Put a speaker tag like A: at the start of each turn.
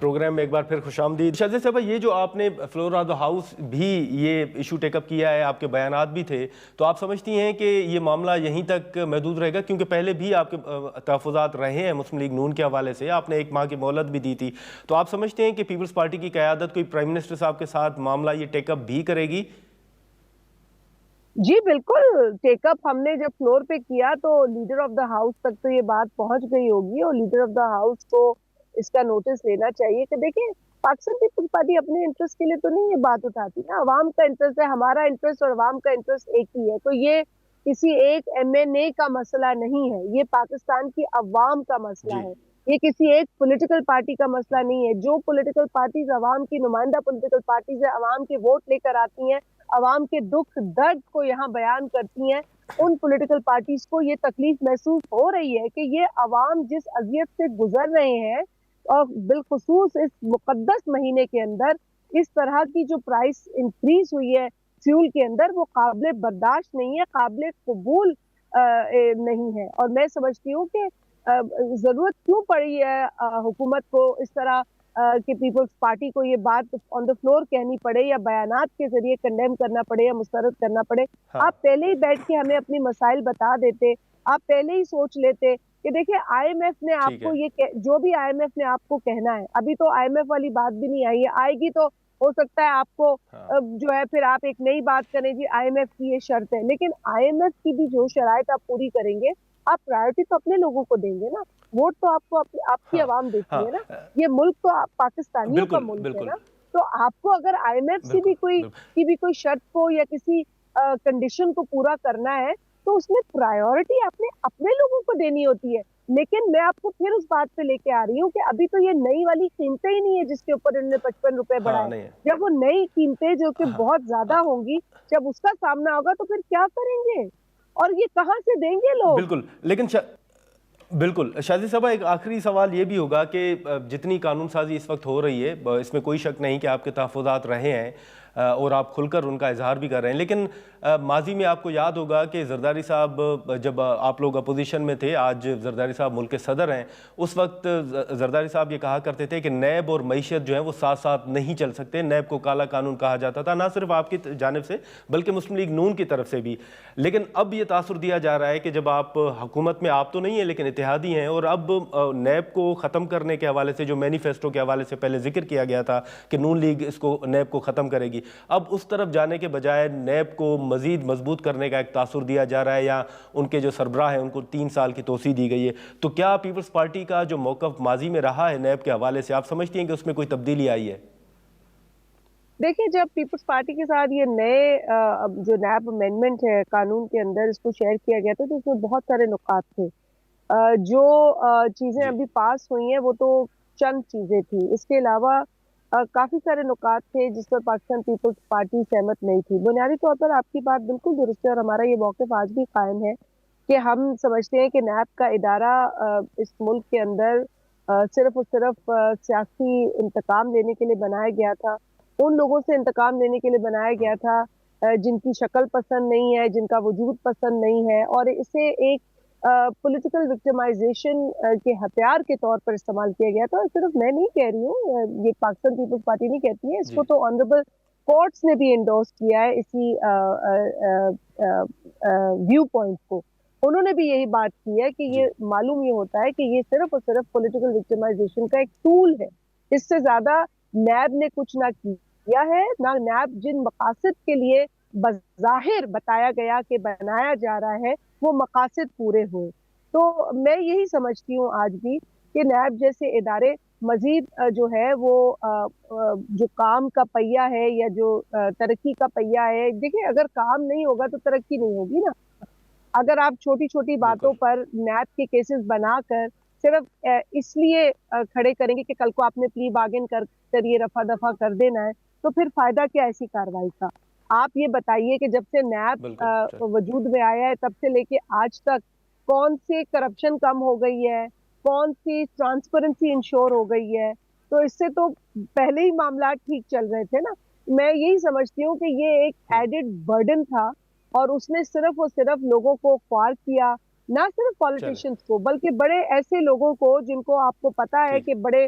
A: Programme میں ایک بار پھر خوش آمدید۔ شاہزاد صاحب، یہ جو آپ نے فلور آف دا ہاؤس بھی یہ ایشو ٹیک اپ کیا ہے، آپ کے بیانات بھی تھے، تو آپ سمجھتی ہیں کہ یہ معاملہ یہیں تک محدود رہے گا؟ کیونکہ پہلے بھی آپ کے تحفظات رہے ہیں مسلم لیگ نون کے حوالے سے، آپ نے 1 ماہ کی مہلت بھی دی تھی، تو آپ سمجھتے ہیں کہ پیپلز پارٹی کی قیادت کوئی پرائم منسٹر صاحب کے ساتھ معاملہ یہ ٹیک اپ بھی کرے گی؟
B: جی بالکل، ٹیک اپ ہم نے جب فلور پہ کیا تو لیڈر آف دا ہاؤس تک تو یہ بات پہنچ گئی ہوگی، اور لیڈر آف دا ہاؤس کو اس کا نوٹس لینا چاہیے کہ دیکھیں پاکستان پیپلز پارٹی اپنے انٹرسٹ کے لیے تو نہیں یہ بات اٹھاتی نا، عوام کا انٹرسٹ ہے، ہمارا انٹرسٹ اور عوام کا انٹرسٹ ایک ہی ہے، تو یہ کسی ایک ایم این اے کا مسئلہ نہیں ہے، یہ پاکستان کی عوام کا مسئلہ ہے، یہ کسی ایک پولیٹیکل پارٹی کا مسئلہ نہیں ہے۔ جو پولیٹیکل پارٹیز عوام کی نمائندہ پولیٹیکل پارٹیز ہیں، عوام کے ووٹ لے کر آتی ہیں، عوام کے دکھ درد کو یہاں بیان کرتی ہیں، ان پولیٹیکل پارٹیز کو یہ تکلیف محسوس ہو رہی ہے کہ یہ عوام جس اذیت سے گزر رہے ہیں، اور بالخصوص اس مقدس مہینے کے اندر اس طرح کی جو پرائس انکریز ہوئی ہے فیول کے اندر، وہ قابل برداشت نہیں ہے، قابل قبول نہیں ہے۔ اور میں سمجھتی ہوں کہ ضرورت کیوں پڑی ہے حکومت کو اس طرح کہ پیپلز پارٹی کو یہ بات آن دا فلور کہنی پڑے، یا بیانات کے ذریعے کنڈیم کرنا پڑے یا مسترد کرنا پڑے۔ آپ پہلے ہی بیٹھ کے ہمیں اپنی مسائل بتا دیتے، آپ پہلے ہی سوچ لیتے کہ دیکھیں آئی ایم ایف نے آپ کو یہ جو بھی آئی ایم ایف نے آپ کو کہنا ہے، ابھی تو آئی ایم ایف والی بات بھی نہیں آئی ہے، آئے گی تو ہو سکتا ہے آپ کو جو ہے پھر آپ ایک نئی بات کریں جی آئی ایم ایف کی یہ شرط ہے، لیکن آئی ایم ایف کی بھی جو شرائط آپ پوری کریں گے، آپ پرائیورٹی تو اپنے لوگوں کو دیں گے نا، ووٹ تو آپ کو آپ کی عوام دیتی ہے نا، یہ ملک تو پاکستانیوں کا ملک ہے نا، تو آپ کو اگر آئی ایم ایف کی بھی کوئی شرط کو یا کسی کنڈیشن کو پورا کرنا ہے تو اس میں پرائیورٹی آپ نے اپنے لوگوں کو دینی ہوتی ہے۔ لیکن میں آپ کو پھر اس بات پہ لے کے آ رہی ہوں کہ ابھی تو یہ نئی والی قیمتیں ہی نہیں ہے جس کے اوپر انہوں نے 55 روپے بڑھائے، جب وہ نئی قیمتیں جو کہ بہت زیادہ ہوں گی، جب اس کا سامنا ہوگا تو پھر کیا کریں گے اور یہ کہاں سے دیں گے لوگ؟
A: بالکل، لیکن بالکل شاہزاد صاحبہ، ایک آخری سوال یہ بھی ہوگا کہ جتنی قانون سازی اس وقت ہو رہی ہے، اس میں کوئی شک نہیں کہ آپ کے تحفظات رہے ہیں اور آپ کھل کر ان کا اظہار بھی کر رہے ہیں، لیکن ماضی میں آپ کو یاد ہوگا کہ زرداری صاحب جب آپ لوگ اپوزیشن میں تھے، آج زرداری صاحب ملک کے صدر ہیں، اس وقت زرداری صاحب یہ کہا کرتے تھے کہ نیب اور معیشت جو ہے وہ ساتھ ساتھ نہیں چل سکتے، نیب کو کالا قانون کہا جاتا تھا، نہ صرف آپ کی جانب سے بلکہ مسلم لیگ نون کی طرف سے بھی۔ لیکن اب یہ تاثر دیا جا رہا ہے کہ جب آپ حکومت میں، آپ تو نہیں ہیں لیکن اتحادی ہیں، اور اب نیب کو ختم کرنے کے حوالے سے جو مینیفیسٹو کے حوالے سے پہلے ذکر کیا گیا تھا کہ نون لیگ اس کو نیب کو ختم کرے گی، اب اس طرف جانے کے بجائے نیب کو مزید مضبوط کرنے کا ایک تاثر دیا جا رہا ہے، یا ان کے جو سربراہ ہیں ان کو 3 سال کی توسیع دی گئی ہے، تو کیا پیپلز پارٹی کا جو موقف ماضی میں رہا ہے نیب کے حوالے سے، آپ سمجھتی ہیں کہ اس میں کوئی تبدیلی آئی ہے؟
B: دیکھیں جب پیپلز پارٹی کے ساتھ یہ نئے جو نیب امینڈمنٹ ہے قانون کے اندر، اس کو شیئر کیا گیا تھا تو اس میں بہت سارے نکات تھے، جو چیزیں ابھی پاس ہوئی ہیں وہ تو چند چیزیں تھیں، اس کے علاوہ کافی سارے نکات تھے جس پر پاکستان پیپلز پارٹی سہمت نہیں تھی۔ بنیادی طور پر آپ کی بات بالکل درست ہے، اور ہمارا یہ موقف آج بھی قائم ہے کہ ہم سمجھتے ہیں کہ نیب کا ادارہ اس ملک کے اندر صرف اور صرف سیاسی انتقام لینے کے لیے بنایا گیا تھا، ان لوگوں سے انتقام لینے کے لیے بنایا گیا تھا جن کی شکل پسند نہیں ہے، جن کا وجود پسند نہیں ہے، اور اسے ایک پولیٹیکل وکٹمائزیشن کے ہتھیار کے طور پر استعمال کیا گیا تھا۔ اور صرف میں نہیں کہہ رہی ہوں، یہ پاکستان پیپلز پارٹی نہیں کہتی ہے، اس کو تو آنریبل کورٹس نے بھی انڈورس کیا ہے اسی ویو پوائنٹ کو، انہوں نے بھی یہی بات کی ہے کہ یہ معلوم یہ ہوتا ہے کہ یہ صرف اور صرف پولیٹیکل وکٹمائزیشن کا ایک ٹول ہے، اس سے زیادہ نیب نے کچھ نہ کیا ہے، نہ نیب جن مقاصد کے لیے بظاہر بتایا گیا کہ بنایا جا رہا ہے وہ مقاصد پورے ہوئے۔ تو میں یہی سمجھتی ہوں آج بھی کہ نیب جیسے ادارے مزید جو ہے وہ جو کام کا پہیہ ہے یا جو ترقی کا پہیہ ہے، دیکھیں اگر کام نہیں ہوگا تو ترقی نہیں ہوگی نا، اگر آپ چھوٹی چھوٹی باتوں پر نیب کے کیسز بنا کر صرف اس لیے کھڑے کریں گے کہ کل کو آپ نے پلی بارگن کر یہ رفع دفع کر دینا ہے، تو پھر فائدہ کیا ایسی کارروائی کا؟ آپ یہ بتائیے کہ جب سے نیب وجود میں آیا ہے تب سے لے کے آج تک کون سی کرپشن کم ہو گئی ہے، کون سی ٹرانسپیرنسی انشور ہو گئی ہے؟ تو اس سے تو پہلے ہی معاملات ٹھیک چل رہے تھے نا۔ میں یہی سمجھتی ہوں کہ یہ ایک ایڈڈ برڈن تھا، اور اس نے صرف اور صرف لوگوں کو خوار کیا، نہ صرف پالیٹیشنز کو بلکہ بڑے ایسے لوگوں کو جن کو آپ کو پتا ہے کہ بڑے